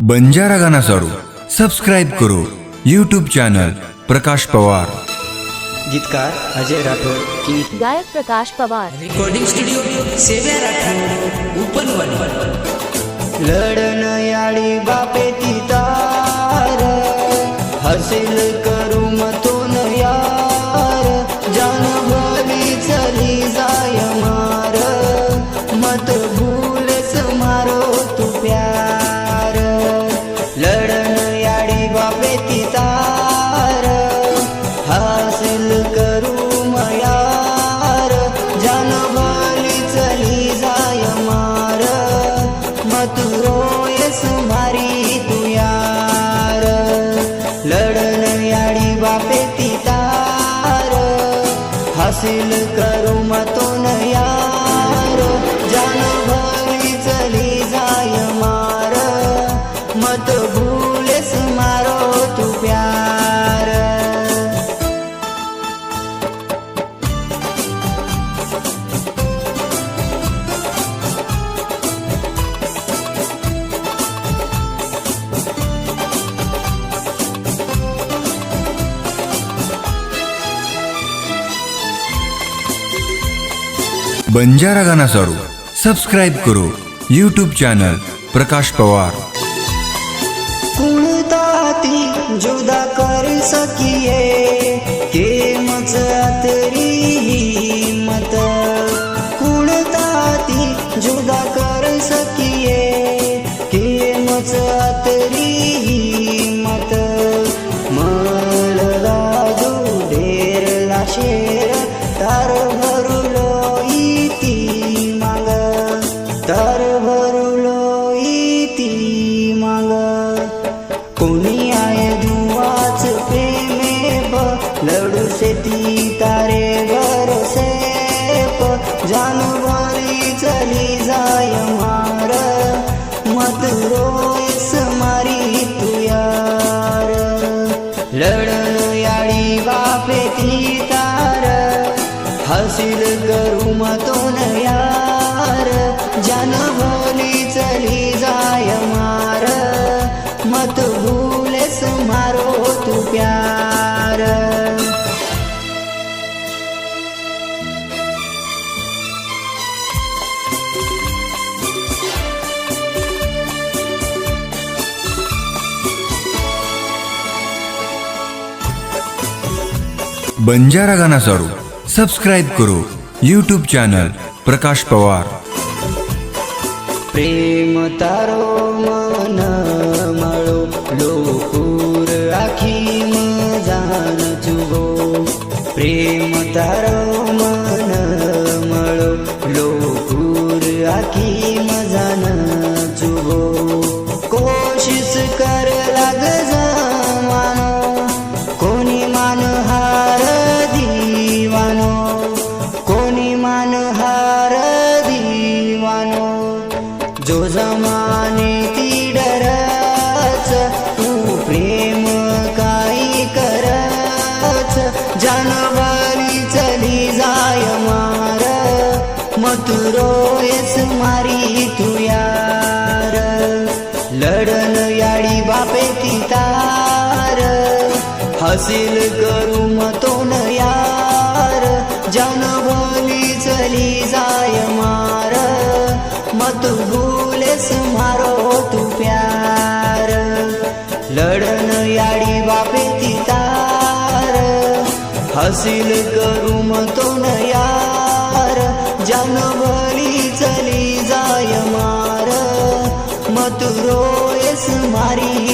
बंजारा गाना सारू सब्सक्राइब करो यूट्यूब चैनल प्रकाश पवार। गीतकार अजय राठौर की गायक प्रकाश पवार। रिकॉर्डिंग स्टुडिओ सेव्या राठौर उपनवन। लढन याळी बापे ती तार हसेल करू मतोन यार जान भली चली जाय मार मत भूलेस मारो तू प्यार। लढन याळी बापे ती तार हासिल करू मयार जान भली चली जाय मार मत रोयस मारी तू यार। लढन याळी बापे ती तार हासिल करू मतोन यार जान भली चली जाय मार मत भूलेस मारो तू प्यार। बंजारा गाना सारू सब्सक्राइब करो यूट्यूब चैनल प्रकाश पवार। कुणताती जुदा कर सकिए के मच तेरी हिम्मत। कुणताती जुदा कर सकिए के मच तेरी हिम्मत। मळला जो ढेर लाशेर तार भरुलो इती माग तार भरुलो इती माग। कोणी आहे दुवाच प्रेमे ब लडू से ती तारे भरोसे प जान भरी चली जाय मार मत रोयस मारी तू यार। लढन याळी बापे ती तार हासिल करू मतोन यार जान भली चली जाय मार मत भूलेस मारो तू प्यार। बंजारा गाना सारू सब्सक्राइब करो यूट्यूब चैनल प्रकाश पवार। प्रेम तारो मन मळो लोकूर आखी मजान चुगो। प्रेम तारो मन मळो लोकूर आखी मजान चुगो। कोशिश कर लाग जमानो कोणी मान हार दीवानो कोणी मान हार दीवानो। जो जमाने ती डरच तू प्रेम काही करच जान भली चली जाय मार मत रोयस मारी तू यार। लढन याळी बापे ती तार हासिल करू मतोन यार जान भली चली जाय मार मत भूलेस मारो तू प्यार। लढन याळी बापे ती तार हासिल करू मतोन यार जान भली चली जाय मार मत रोयस मारी